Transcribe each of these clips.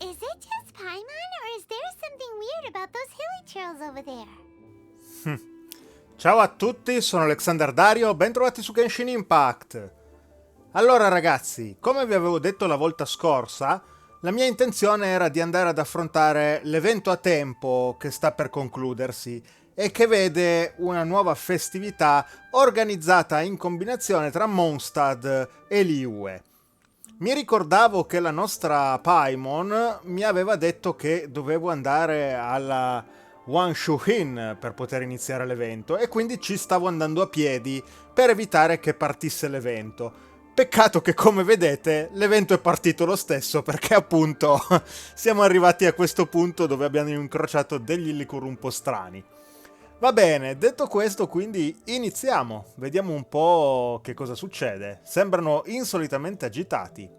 Is it just Paimon, or is there something weird about those hilly trails over there? Ciao a tutti, sono Alexander Dario, bentrovati su Genshin Impact. Allora ragazzi, come vi avevo detto la volta scorsa, la mia intenzione era di andare ad affrontare l'evento a tempo che sta per concludersi e che vede una nuova festività organizzata in combinazione tra Mondstadt e Liyue. Mi ricordavo che la nostra Paimon mi aveva detto che dovevo andare alla Wanshu-in per poter iniziare l'evento e quindi ci stavo andando a piedi per evitare che partisse l'evento. Peccato che, come vedete, l'evento è partito lo stesso perché appunto siamo arrivati a questo punto dove abbiamo incrociato degli Illikur un po' strani. Va bene, detto questo, quindi iniziamo. Vediamo un po' che cosa succede. Sembrano insolitamente agitati.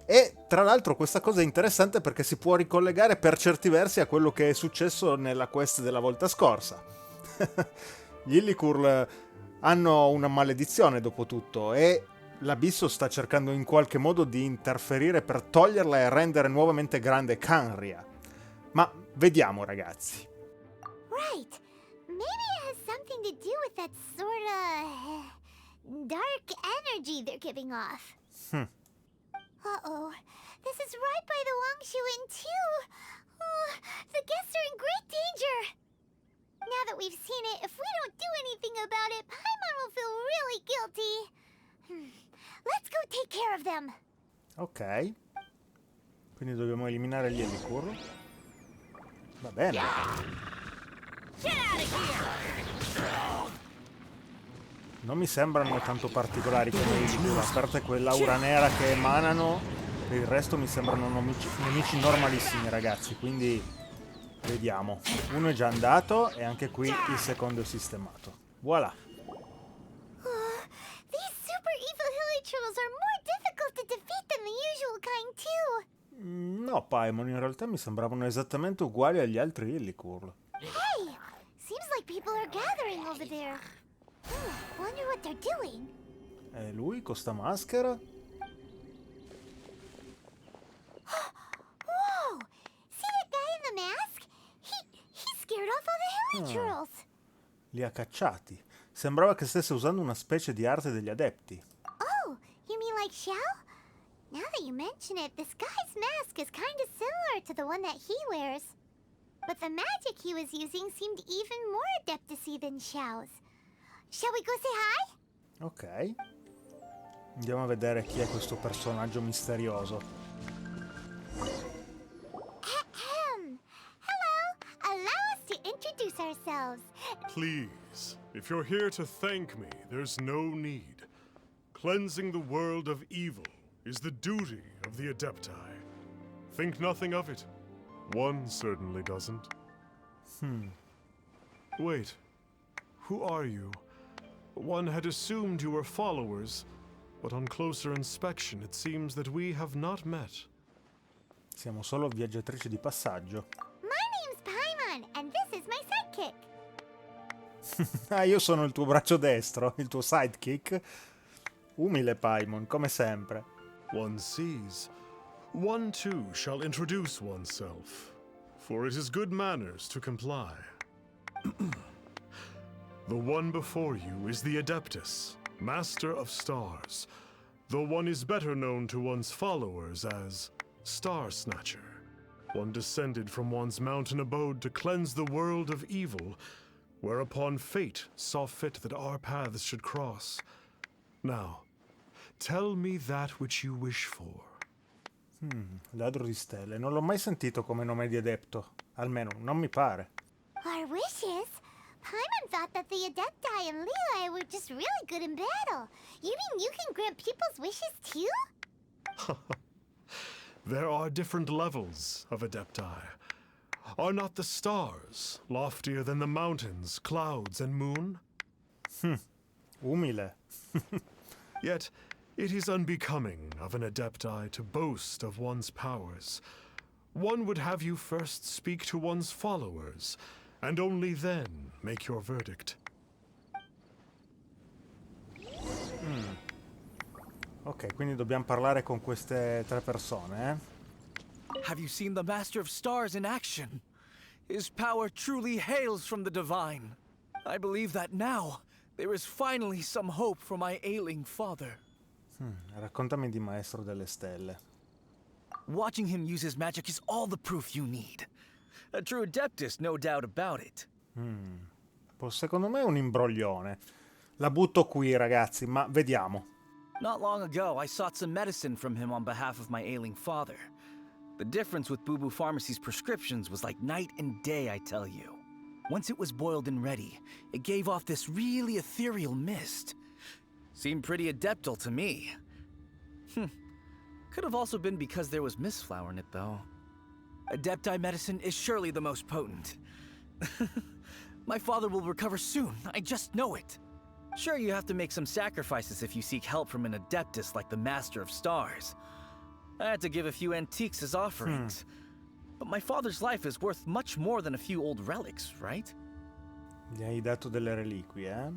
E tra l'altro questa cosa è interessante perché si può ricollegare per certi versi a quello che è successo nella quest della volta scorsa. Gli Illikur hanno una maledizione dopo tutto e l'Abisso sta cercando in qualche modo di interferire per toglierla e rendere nuovamente grande Khaenri'ah. Ma vediamo ragazzi. Right. Maybe it has something to do with that dark energy they're giving off. Uh-oh. This is right by the Wangshu Inn, too. Oh, the guests are in great danger. Now that we've seen it, if we don't do anything about it, Paimon will feel really guilty. Let's go take care of them. Ok. Quindi dobbiamo eliminare gli Illikur. Va bene. Non mi sembrano tanto particolari come Illikur, a parte quell'aura nera che emanano, per il resto mi sembrano nemici normalissimi ragazzi, quindi vediamo. Uno è già andato e anche qui il secondo è sistemato. Voilà. These super evil hilly trolls are more difficult to defeat than the usual kind, too. No, Paimon, in realtà mi sembravano esattamente uguali agli altri Illikur. Hey! Seems like people are gathering over there. Wonder what they're doing. E lui con sta maschera? Whoa! See that guy in the mask? He scared off all the hilly trolls. Li ha cacciati. Sembrava che stesse usando una specie di arte degli adepti. Oh, you mean like Xiao? Now that you mention it, this guy's mask is kind of similar to the one that he wears. But the magic he was using seemed even more adeptacy than Xiao's. Shall we go say hi? Ok. Andiamo a vedere chi è questo personaggio misterioso. Ahem. Hello. Allow us to introduce ourselves. Please, if you're here to thank me, there's no need. Cleansing the world of evil is the duty of the Adepti. Think nothing of it. One certainly doesn't. Wait. Who are you? One had assumed you were followers, but on closer inspection it seems that we have not met. Siamo solo viaggiatrici di passaggio. My name's Paimon, and this is my sidekick. Ah, io sono il tuo braccio destro, il tuo sidekick. Umile Paimon, come sempre. One sees. One too shall introduce oneself, for it is good manners to comply. The one before you is the Adeptus, Master of Stars, though one is better known to one's followers as Star Snatcher. One descended from one's mountain abode to cleanse the world of evil, whereupon fate saw fit that our paths should cross. Now, tell me that which you wish for. Ladro di stelle. Non l'ho mai sentito come nome di adepto. Almeno, non mi pare. Our wishes? Paimon thought that the Adepti and Liyue were just really good in battle. You mean you can grant people's wishes too? There are different levels of Adepti. Are not the stars loftier than the mountains, clouds, and moon? Umile. Yet, it is unbecoming of an Adepti to boast of one's powers. One would have you first speak to one's followers, and only then make your verdict. Ok, quindi dobbiamo parlare con queste 3 persone, eh? Have you seen the Master of Stars in action? His power truly hails from the divine. I believe that now there is finally some hope for my ailing father. Raccontami di Maestro delle Stelle. Watching him use his magic is all the proof you need. A true adeptus, no doubt about it. Secondo me è un imbroglione. La butto qui, ragazzi, ma vediamo. Not long ago, I sought some medicine from him on behalf of my ailing father. The difference with Boo Boo Pharmacy's prescriptions was like night and day, I tell you. Once it was boiled and ready, it gave off this really ethereal mist. Seemed pretty adeptal to me. Could have also been because there was mistflower in it, though. Adepti medicine is surely the most potent. My father will recover soon, I just know it. Sure, you have to make some sacrifices if you seek help from an adeptus like the Master of Stars. I had to give a few antiques as offerings. But my father's life is worth much more than a few old relics, right? Gli hai dato delle reliquie, eh?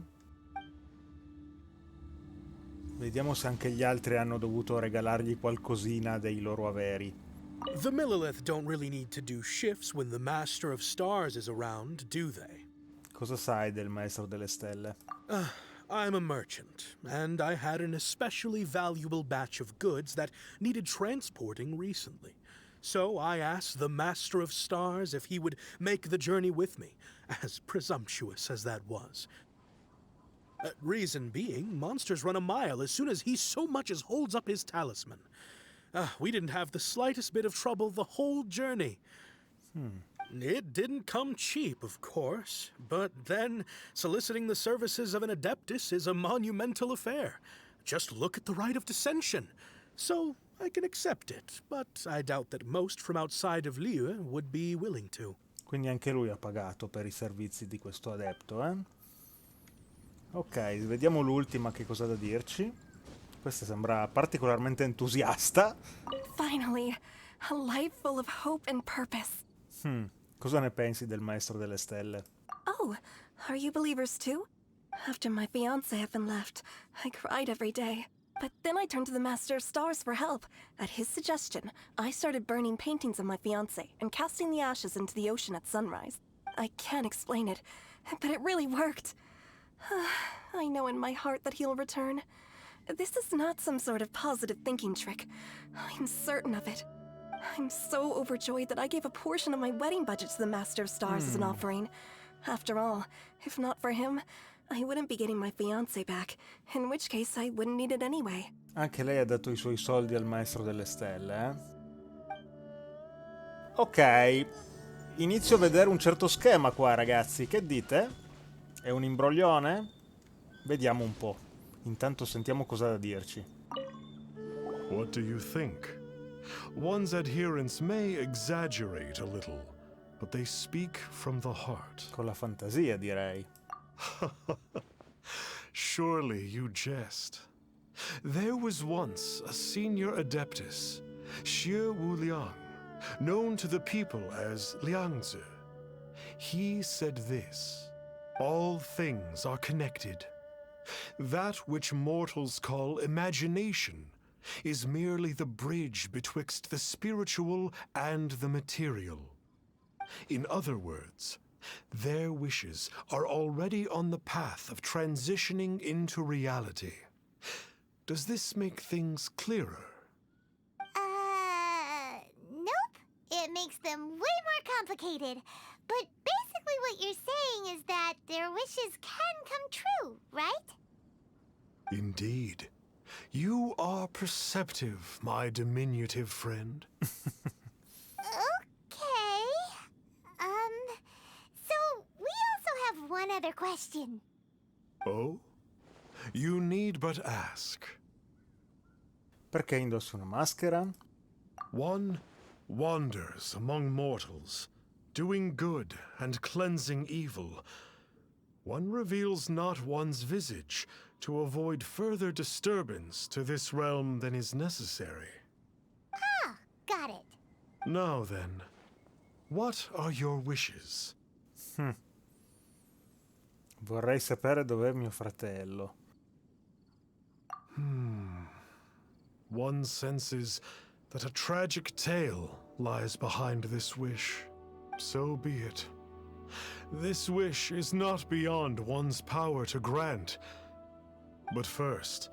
Vediamo se anche gli altri hanno dovuto regalargli qualcosina dei loro averi. The Millilith don't really need to do shifts when the Master of Stars is around, do they? Cosa sai del Maestro delle Stelle? I'm a merchant, and I had an especially valuable batch of goods that needed transporting recently. So I asked the Master of Stars if he would make the journey with me, as presumptuous as that was. Reason being, monsters run a mile as soon as he so much as holds up his talisman. We didn't have the slightest bit of trouble the whole journey. It didn't come cheap, of course, but then soliciting the services of an adeptus is a monumental affair. Just look at the Rite of Descension. So I can accept it, but I doubt that most from outside of Liyue would be willing to. Quindi anche lui ha pagato per i servizi di questo adepto, eh? Ok, vediamo l'ultima che cosa ha da dirci. Questa sembra particolarmente entusiasta. Finally, a life full of hope and purpose. Cosa ne pensi del Maestro delle Stelle? Oh, are you believers too? After my fiancé had been left, I cried every day. But then I turned to the Master of Stars for help. At his suggestion, I started burning paintings of my fiancé and casting the ashes into the ocean at sunrise. I can't explain it, but it really worked. I know in my heart that he'll return. This is not some sort of positive thinking trick. I'm certain of it. I'm so overjoyed that I gave a portion of my wedding budget to the Master of Stars as an offering. After all, if not for him, I wouldn't be getting my fiancé back, in which case I wouldn't need it anyway. Anche lei ha dato i suoi soldi al Maestro delle Stelle, eh? Ok, inizio a vedere un certo schema qua, ragazzi. Che dite? È un imbroglione? Vediamo un po'. Intanto sentiamo cosa ha da dirci. What do you think? One's adherents may exaggerate a little, but they speak from the heart. Con la fantasia, direi. Surely you jest. There was once a senior adeptus, Xie Wuliang, known to the people as Liangzi. He said this: all things are connected. That which mortals call imagination is merely the bridge betwixt the spiritual and the material. In other words, their wishes are already on the path of transitioning into reality. Does this make things clearer? Nope. It makes them way more complicated. But basically what you're saying is that their wishes can come true, right? Indeed. You are perceptive, my diminutive friend. Okay. So we also have one other question. Oh? You need but ask. Perché indossa una maschera? One wanders among mortals, doing good and cleansing evil. One reveals not one's visage to avoid further disturbance to this realm than is necessary. Ah, got it. Now then, what are your wishes? Vorrei sapere dov'è mio fratello. one senses that a tragic tale lies behind this wish. So be it. This wish is not beyond one's power to grant. But first,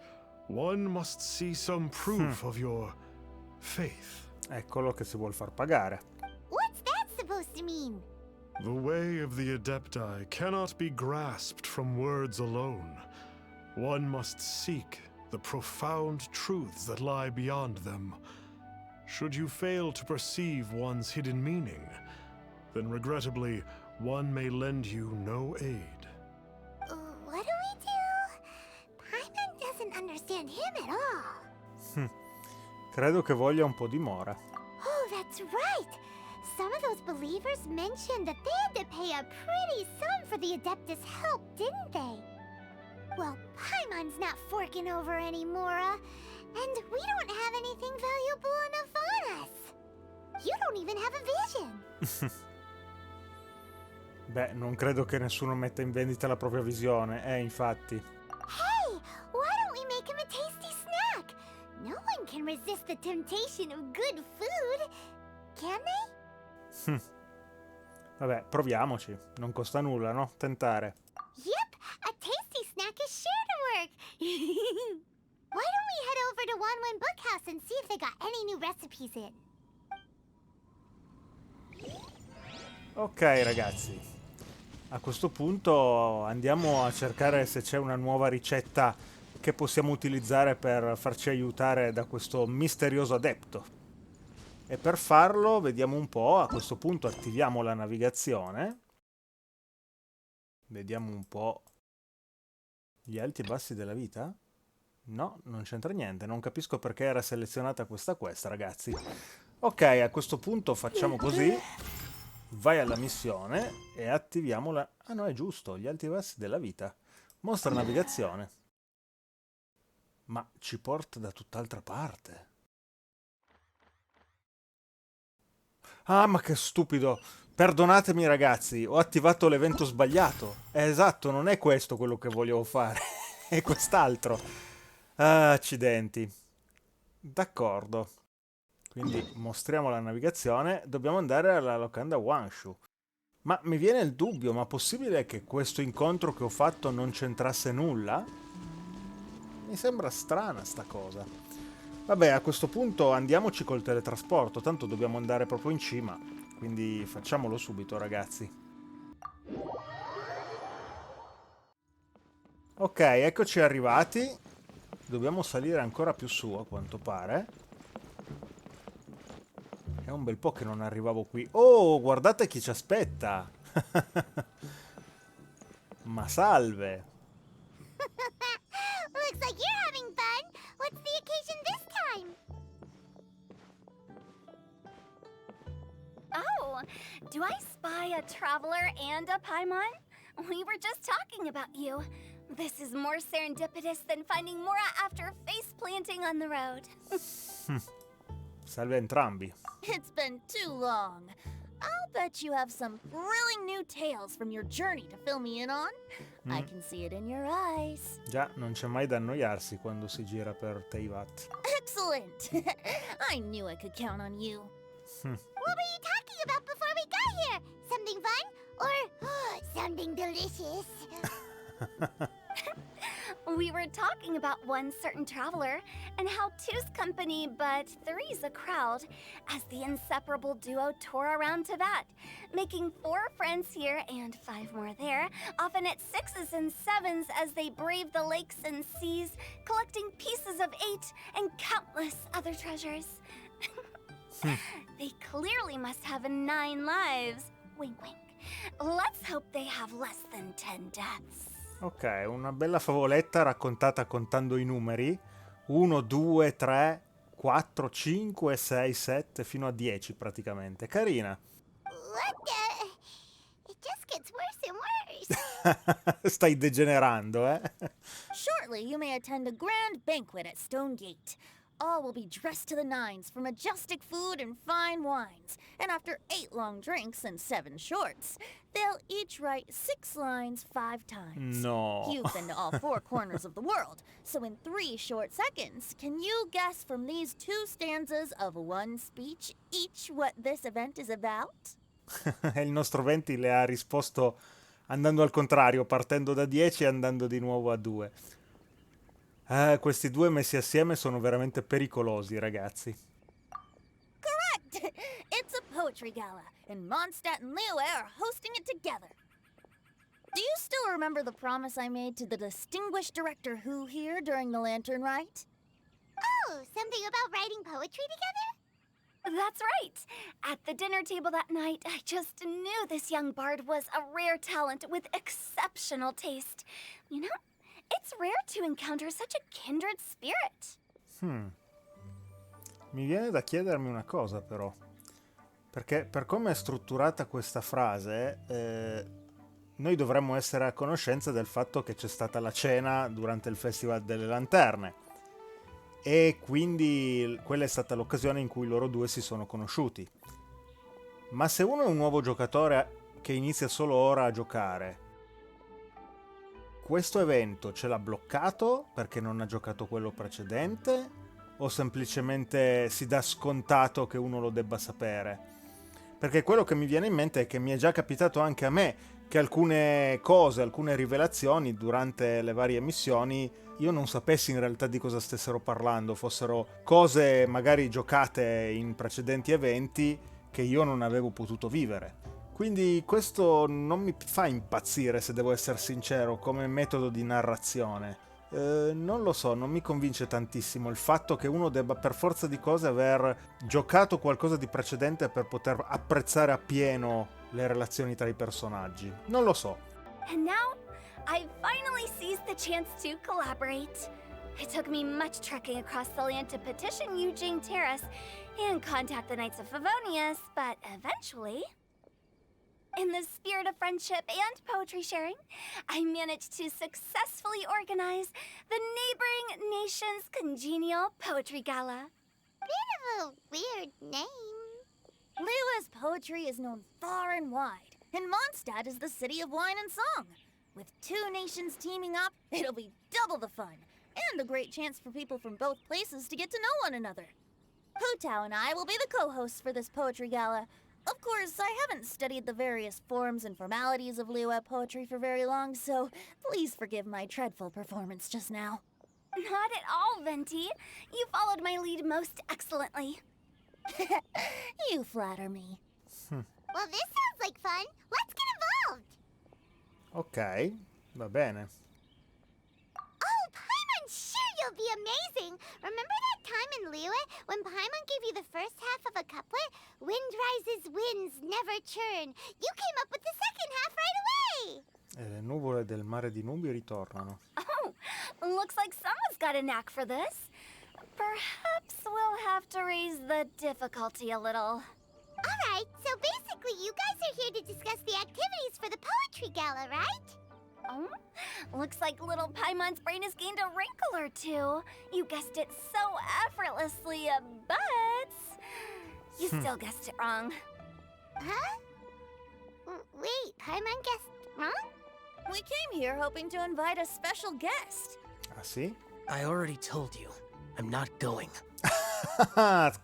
one must see some proof of your faith. Eccolo che si vuol far pagare. What's that supposed to mean? The way of the Adepti cannot be grasped from words alone. One must seek the profound truths that lie beyond them. Should you fail to perceive one's hidden meaning, then regrettably, one may lend you no aid. What do we do? Paimon doesn't understand him at all. Credo che voglia un po' di mora. Oh, that's right! Some of those believers mentioned that they had to pay a pretty sum for the Adeptus' help, didn't they? Well, Paimon's not forking over any Mora, and we don't have anything valuable enough on us. You don't even have a vision. Beh, non credo che nessuno metta in vendita la propria visione, infatti. Hey, why don't we make him a tasty snack? No one can resist the temptation of good food, can they? Vabbè, proviamoci. Non costa nulla, no? Tentare. Yep, a tasty snack is sure to work. Why don't we head over to Wanwen Bookhouse and see if they got any new recipes in? Ok, ragazzi. A questo punto andiamo a cercare se c'è una nuova ricetta che possiamo utilizzare per farci aiutare da questo misterioso adepto. E per farlo, vediamo un po', a questo punto attiviamo la navigazione. Vediamo un po' gli alti e bassi della vita. No, non c'entra niente, non capisco perché era selezionata questa quest, ragazzi. Ok, a questo punto facciamo così. Vai alla missione e attiviamola. Ah no, è giusto, gli alti e bassi della vita. Mostra navigazione. Ma ci porta da tutt'altra parte. Ah, ma che stupido. Perdonatemi ragazzi, ho attivato l'evento sbagliato. Esatto, non è questo quello che volevo fare. È quest'altro. Ah, accidenti. D'accordo. Quindi mostriamo la navigazione. Dobbiamo andare alla locanda Wanshu. Ma mi viene il dubbio, ma possibile che questo incontro che ho fatto non c'entrasse nulla? Mi sembra strana sta cosa. Vabbè, a questo punto andiamoci col teletrasporto, tanto dobbiamo andare proprio in cima. Quindi facciamolo subito, ragazzi. Ok, eccoci arrivati. Dobbiamo salire ancora più su, a quanto pare. È un bel po' che non arrivavo qui. Oh, guardate chi ci aspetta! Ma salve! Looks like you're having fun. What's the occasion this time? Oh, do I spy a traveler and a Paimon? We were just talking about you. This is more serendipitous than finding Mora after face planting on the road. Salve a entrambi. It's been too long. I'll bet you have some thrilling new tales from your journey to fill me in on. I can see it in your eyes. Già, non c'è mai da annoiarsi quando si gira per Teyvat. Excellent. I knew I could count on you. What were you talking about before we got here? Something fun? Or something delicious? We were talking about one certain traveler, and how two's company, but three's a crowd, as the inseparable duo tour around Teyvat, making 4 friends here and 5 more there, often at 6s and 7s as they brave the lakes and seas, collecting pieces of 8 and countless other treasures. They clearly must have 9 lives. Wink, wink. Let's hope they have less than 10 deaths. Ok, una bella favoletta raccontata contando i numeri. 1, 2, 3, 4, 5, 6, 7, fino a 10 praticamente. Carina. What the? It just gets worse and worse. Stai degenerando, eh? Shortly, you may attend a grand banquet at Stone Gate. all will be dressed to the nines for majestic food and fine wines. And after 8 long drinks and 7 shorts, they'll each write 6 lines 5 times. No. You've been to all 4 corners of the world, so in 3 short seconds, can you guess from these 2 stanzas of 1 speech each what this event is about? E il nostro 20 le ha risposto andando al contrario, partendo da 10 e andando di nuovo a 2. Questi due messi assieme sono veramente pericolosi, ragazzi. Correct! It's a poetry gala, and Mondstadt and Liyue are hosting it together. Do you still remember the promise I made to the distinguished director Who here during the Lantern Rite? Oh, something about writing poetry together? That's right. At the dinner table that night, I just knew this young bard was a rare talent with exceptional taste. You know, it's rare to encounter such a kindred spirit. Mi viene da chiedermi una cosa, però. Perché per come è strutturata questa frase, noi dovremmo essere a conoscenza del fatto che c'è stata la cena durante il Festival delle Lanterne. E quindi quella è stata l'occasione in cui loro due si sono conosciuti. Ma se uno è un nuovo giocatore che inizia solo ora a giocare, questo evento ce l'ha bloccato perché non ha giocato quello precedente o semplicemente si dà scontato che uno lo debba sapere? Perché quello che mi viene in mente è che mi è già capitato anche a me che alcune cose, alcune rivelazioni durante le varie missioni io non sapessi in realtà di cosa stessero parlando, fossero cose magari giocate in precedenti eventi che io non avevo potuto vivere. Quindi questo non mi fa impazzire, se devo essere sincero, come metodo di narrazione. Non lo so, non mi convince tantissimo il fatto che uno debba per forza di cose aver giocato qualcosa di precedente per poter apprezzare appieno le relazioni tra i personaggi. Non lo so. And now, I've finally seized the chance to collaborate. It took me much trekking across the land to petition Eugene Terrace and contact the Knights of Favonius, but eventually, in the spirit of friendship and poetry sharing, I managed to successfully organize the neighboring nation's congenial poetry gala. Bit of a weird name. Liyue's poetry is known far and wide, and Mondstadt is the city of wine and song. With 2 nations teaming up, it'll be double the fun, and a great chance for people from both places to get to know one another. Hu Tao and I will be the co-hosts for this poetry gala. Of course, I haven't studied the various forms and formalities of Liyue poetry for very long, so please forgive my dreadful performance just now. Not at all, Venti. You followed my lead most excellently. You flatter me. Well, this sounds like fun. Let's get involved. Ok, va bene. Oh, Paimon, sure you'll be amazing. Remember that time in Liyue when Paimon gave you the first half of a couplet? Wind rises, winds never churn. You came up with the second half right away. E le nuvole del mare di Nubio ritornano. Oh, looks like someone's got a knack for this. Perhaps we'll have to raise the difficulty a little. All right, so basically you guys are here to discuss the activities for the poetry gala, right? Oh, looks like little Paimon's brain has gained a wrinkle or two. You guessed it so effortlessly, but you still guessed it wrong. Huh? Wait, Paimon guessed wrong? We came here hoping to invite a special guest. Ah sì? I already told you. I'm not going.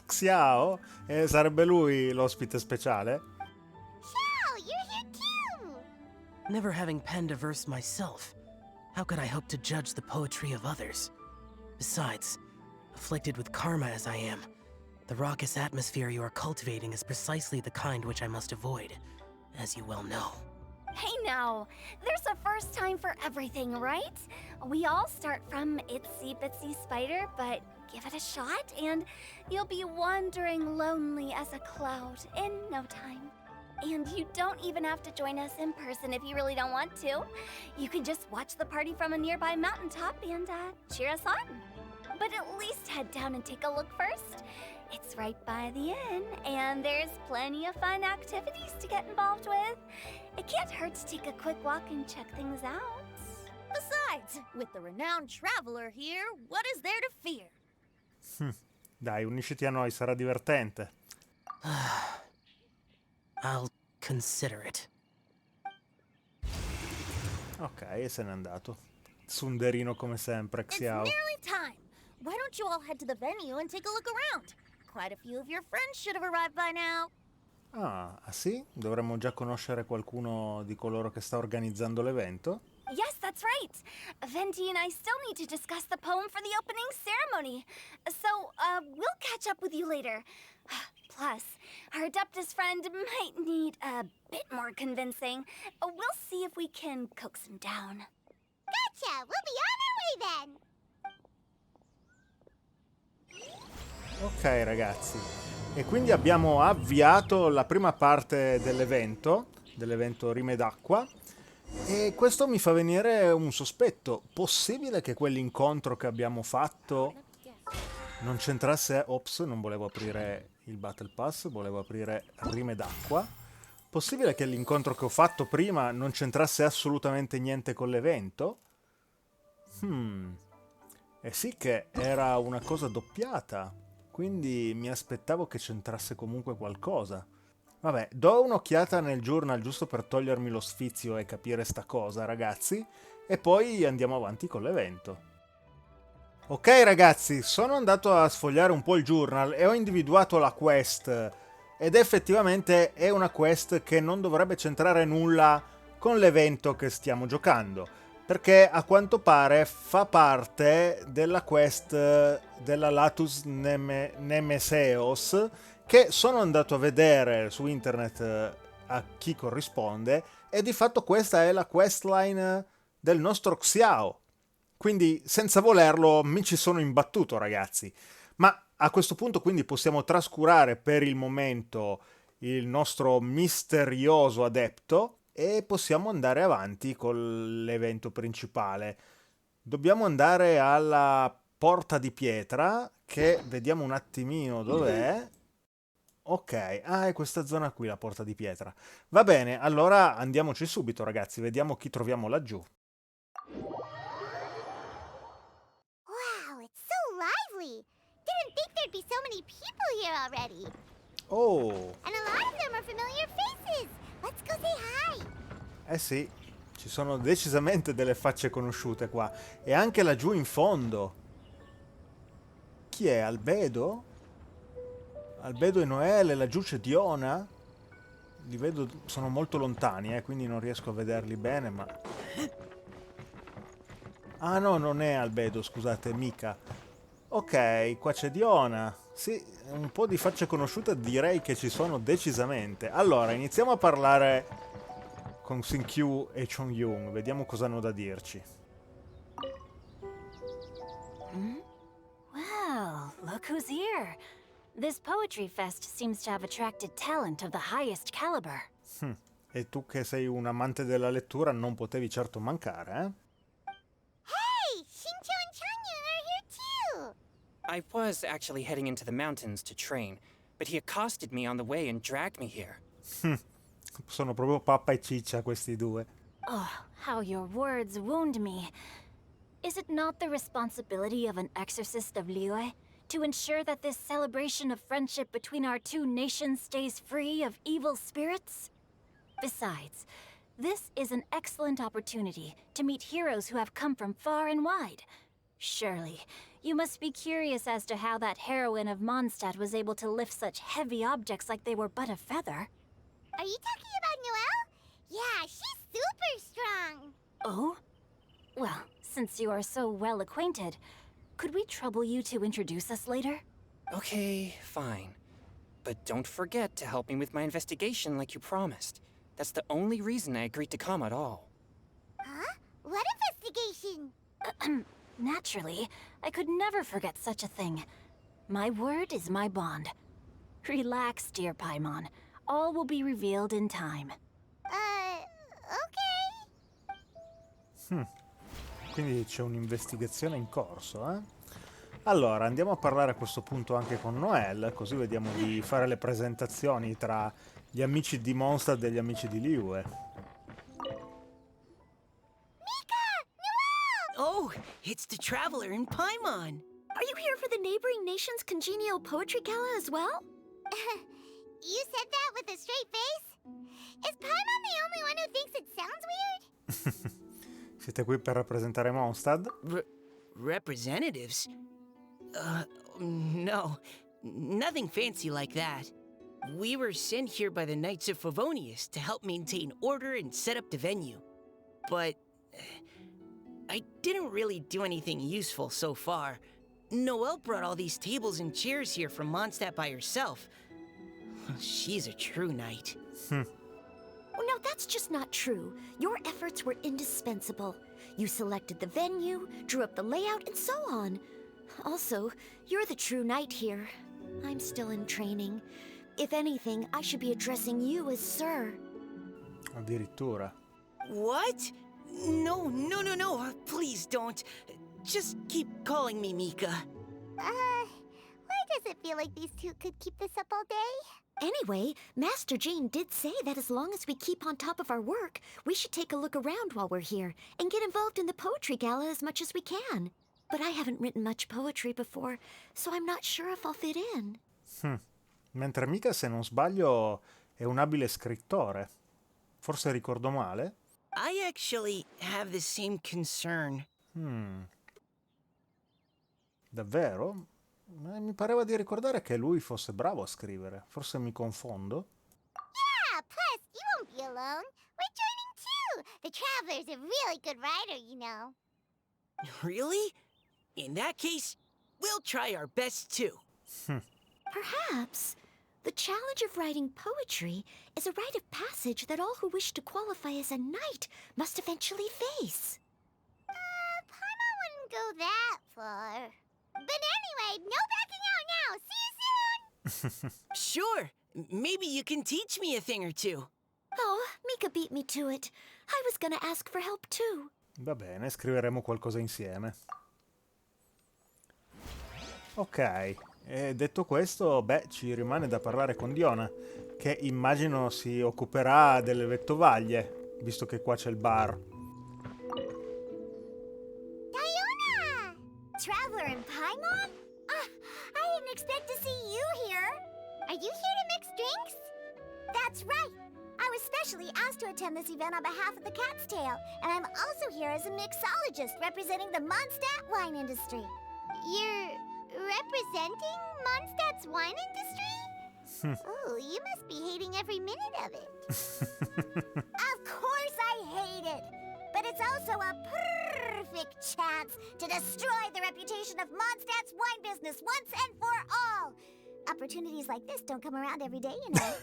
Xiao? Sarebbe lui l'ospite speciale? Xiao, you're here too! Never having penned a verse myself, how could I hope to judge the poetry of others? Besides, afflicted with karma as I am, the raucous atmosphere you are cultivating is precisely the kind which I must avoid, as you well know. Hey now, there's a first time for everything, right? We all start from itsy bitsy spider, but give it a shot and you'll be wandering lonely as a cloud in no time. And you don't even have to join us in person if you really don't want to. You can just watch the party from a nearby mountaintop and cheer us on. But at least head down and take a look first. It's right by the inn, and there's plenty of fun activities to get involved with. It can't hurt to take a quick walk and check things out. Besides, with the renowned traveler here, what is there to fear? Dai, unisciti a noi, sarà divertente. I'll consider it. Ok, e se n'è andato. Sunderino come sempre, It's Xiao. nearly time. Why don't you all head to the venue and take a look around? Quite a few of your friends should have arrived by now. Ah, sì? Dovremmo già conoscere qualcuno di coloro che sta organizzando l'evento? Yes, that's right. Venti and I still need to discuss the poem for the opening ceremony. So, we'll catch up with you later. Plus, our Adeptus friend might need a bit more convincing. We'll see if we can coax him down. Gotcha! We'll be on our way then! Ok ragazzi, e quindi abbiamo avviato la prima parte dell'evento Rime d'Acqua, e questo mi fa venire un sospetto. Possibile che quell'incontro che abbiamo fatto non c'entrasse... Ops, non volevo aprire il Battle Pass, volevo aprire Rime d'Acqua. Possibile che l'incontro che ho fatto prima non c'entrasse assolutamente niente con l'evento? Eh sì che era una cosa doppiata, quindi mi aspettavo che c'entrasse comunque qualcosa. Vabbè, do un'occhiata nel journal giusto per togliermi lo sfizio e capire sta cosa, ragazzi, e poi andiamo avanti con l'evento. Ok ragazzi, sono andato a sfogliare un po' il journal e ho individuato la quest, ed effettivamente è una quest che non dovrebbe c'entrare nulla con l'evento che stiamo giocando, perché a quanto pare fa parte della quest della Latus Nemeseos, che sono andato a vedere su internet a chi corrisponde, e di fatto questa è la questline del nostro Xiao. Quindi senza volerlo mi ci sono imbattuto, ragazzi. Ma a questo punto quindi possiamo trascurare per il momento il nostro misterioso adepto e possiamo andare avanti con l'evento principale. Dobbiamo andare alla Porta di Pietra, che vediamo un attimino dov'è. Ok, è questa zona qui la Porta di Pietra. Va bene, allora andiamoci subito ragazzi, vediamo chi troviamo laggiù. Wow, it's so lively! Didn't think there'd be so many people here already. Oh, And a lot of them are familiar faces. Let's go say hi. eh sì, ci sono decisamente delle facce conosciute qua. E anche laggiù in fondo. Chi è? Albedo? Albedo e Noelle, laggiù c'è Diona. Li vedo, sono molto lontani, quindi non riesco a vederli bene, ma... Ah no, non è Albedo, scusate, è Mika. Ok, qua c'è Diona. Sì, un po' di facce conosciute direi che ci sono decisamente. Allora, iniziamo a parlare con Xin-Kyu e Chong-Yung. Vediamo cosa hanno da dirci. Well, look who's here. This poetry fest seems to have attracted talent of the highest caliber. E tu che sei un amante della lettura non potevi certo mancare, eh? Hey, Shincho and Changyun are here too. I was actually heading into the mountains to train, but he accosted me on the way and dragged me here. Sono proprio pappa e ciccia questi due. Oh, how your words wound me. Is it not the responsibility of an exorcist of Liyue to ensure that this celebration of friendship between our two nations stays free of evil spirits? Besides, this is an excellent opportunity to meet heroes who have come from far and wide. Surely, you must be curious as to how that heroine of Mondstadt was able to lift such heavy objects like they were but a feather. Are you talking about Noelle? Yeah, she's super strong. Oh? Well, since you are so well acquainted, could we trouble you to introduce us later? Okay, fine. But don't forget to help me with my investigation like you promised. That's the only reason I agreed to come at all. Huh? What investigation? Naturally, I could never forget such a thing. My word is my bond. Relax, dear Paimon. All will be revealed in time. Okay. Quindi c'è un'investigazione in corso, eh? Allora, andiamo a parlare a questo punto anche con Noelle, così vediamo di fare le presentazioni tra gli amici di Mondstadt e degli amici di Liyue. Oh, it's the Traveler in Paimon. Are Are you here for the neighboring nation's congenial poetry gala as well? You said that with a straight face? Is Paimon the only one who thinks it sounds weird? Siete qui per rappresentare Mondstadt? Representatives? No. Nothing fancy like that. We were sent here by the Knights of Favonius to help maintain order and set up the venue. But I didn't really do anything useful so far. Noelle brought all these tables and chairs here from Mondstadt by herself. She's a true knight. Oh, no, that's just not true. Your efforts were indispensable. You selected the venue, drew up the layout, and so on. Also, you're the true knight here. I'm still in training. If anything, I should be addressing you as Sir. Addirittura. What? No. Please don't. Just keep calling me Mika. Why does it feel like these two could keep this up all day? Anyway, Master Jean did say that as long as we keep on top of our work, we should take a look around while we're here and get involved in the poetry gala as much as we can. But I haven't written much poetry before, so I'm not sure if I'll fit in. Mentre Mika, se non sbaglio, è un abile scrittore. Forse ricordo male? I actually have the same concern. Davvero? Mi pareva di ricordare che lui fosse bravo a scrivere. Forse mi confondo? Yeah, plus, you won't be alone. We're joining too. The Traveler's a really good writer, you know. Really? In that case, we'll try our best too. Perhaps. The challenge of writing poetry is a rite of passage that all who wish to qualify as a knight must eventually face. Paimon wouldn't go that far. But anyway, no backing out now. See you soon! Sure. Maybe you can teach me a thing or two. Oh, Mika beat me to it. I was gonna ask for help too. Va bene, scriveremo qualcosa insieme. Ok, e detto questo, ci rimane da parlare con Diona, che immagino si occuperà delle vettovaglie, visto che qua c'è il bar. Diona! Traveler and Paimon? I didn't expect to see you here. Are you here to mix drinks? That's right. I was specially asked to attend this event on behalf of the Cat's Tail, and I'm also here as a mixologist representing the Mondstadt wine industry. You're representing Mondstadt's wine industry? Oh, you must be hating every minute of it. Of course I hate it! But it's also a perfect chance to destroy the reputation of Mondstadt's wine business once and for all! Opportunities like this don't come around every day, you know.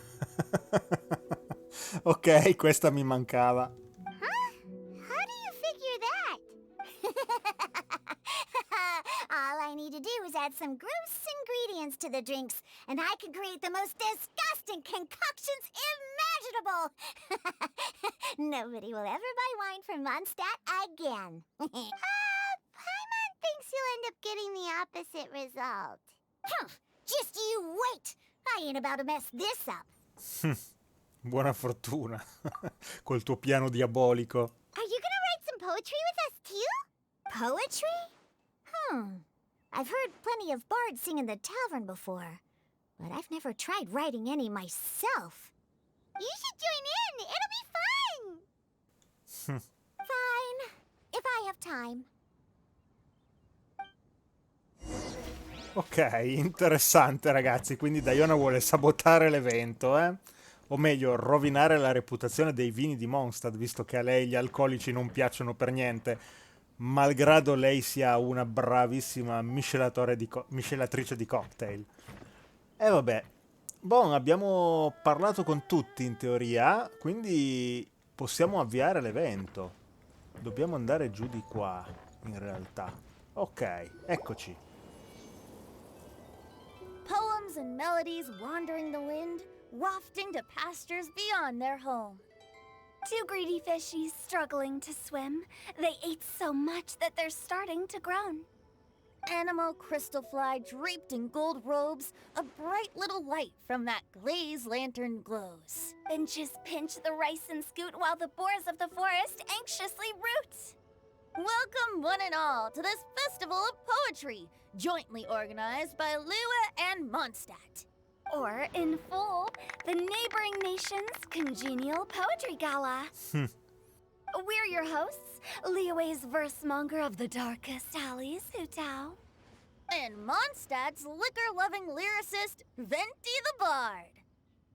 Ok, questa mi mancava. Huh? How do you figure that? All I need to do is add some gross ingredients to the drinks, and I can create the most disgusting concoctions imaginable! Nobody will ever buy wine from Mondstadt again. Paimon thinks you'll end up getting the opposite result. Just you wait! I ain't about to mess this up. Buona fortuna col tuo piano diabolico. Are you gonna write some poetry with us too? Poetry? I've heard plenty of bards sing in the tavern before, but I've never tried writing any myself. You should join in! It'll be fun! Fine, if I have time. Ok, interessante ragazzi, quindi Diona vuole sabotare l'evento, o meglio, rovinare la reputazione dei vini di Mondstadt, visto che a lei gli alcolici non piacciono per niente, malgrado lei sia una bravissima miscelatrice di cocktail. E vabbè, abbiamo parlato con tutti in teoria, quindi possiamo avviare l'evento. Dobbiamo andare giù di qua, in realtà. Ok, eccoci. Poems and melodies wandering the wind, wafting to pastures beyond their home. Two greedy fishies struggling to swim. They ate so much that they're starting to groan. Animal crystal fly draped in gold robes, a bright little light from that glazed lantern glows. Benches pinch the rice and scoot while the boars of the forest anxiously root. Welcome, one and all, to this festival of poetry, jointly organized by Liyue and Mondstadt. Or, in full, the neighboring nation's congenial poetry gala. We're your hosts, Liyue's verse-monger of the darkest alleys, Hu Tao. And Mondstadt's liquor-loving lyricist, Venti the Bard.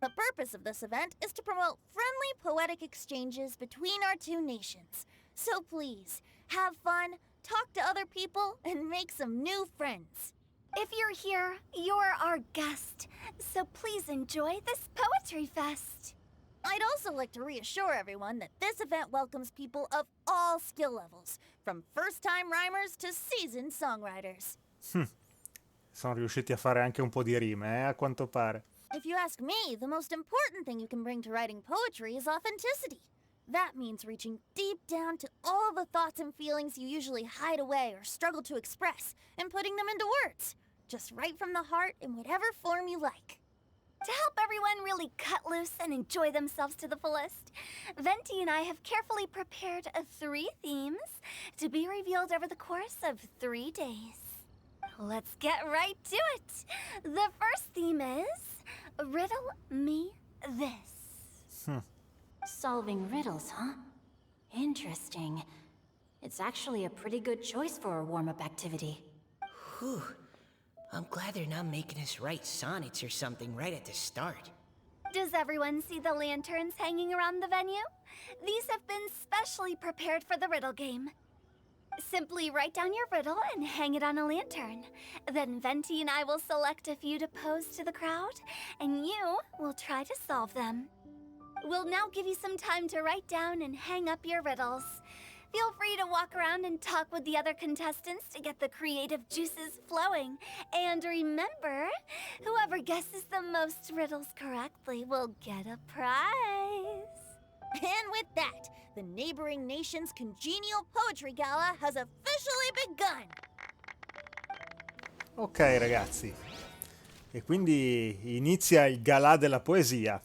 The purpose of this event is to promote friendly poetic exchanges between our two nations. So please, have fun, talk to other people, and make some new friends. If you're here, you're our guest, so please enjoy this poetry fest. I'd also like to reassure everyone that this event welcomes people of all skill levels, from first-time rhymers to seasoned songwriters. Sono riusciti a fare anche un po' di rime, a quanto pare. If you ask me, the most important thing you can bring to writing poetry is authenticity. That means reaching deep down to all the thoughts and feelings you usually hide away or struggle to express, and putting them into words. Just write from the heart in whatever form you like. To help everyone really cut loose and enjoy themselves to the fullest, Venti and I have carefully prepared 3 themes to be revealed over the course of 3 days. Let's get right to it. The first theme is Riddle Me This. Solving riddles, huh? Interesting. It's actually a pretty good choice for a warm-up activity. Whew. I'm glad they're not making us write sonnets or something right at the start. Does everyone see the lanterns hanging around the venue? These have been specially prepared for the riddle game. Simply write down your riddle and hang it on a lantern. Then Venti and I will select a few to pose to the crowd, and you will try to solve them. We'll now give you some time to write down and hang up your riddles. Feel free to walk around and talk with the other contestants to get the creative juices flowing. And remember, whoever guesses the most riddles correctly will get a prize. And with that, the neighboring nation's congenial poetry gala has officially begun. Ok ragazzi, e quindi inizia il galà della poesia.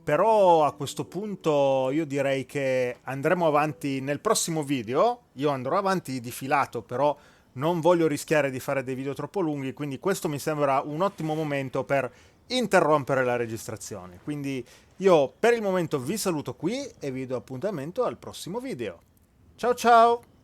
Però a questo punto io direi che andremo avanti nel prossimo video. Io andrò avanti di filato, però non voglio rischiare di fare dei video troppo lunghi, quindi questo mi sembra un ottimo momento per interrompere la registrazione. Quindi io per il momento vi saluto qui e vi do appuntamento al prossimo video. Ciao ciao!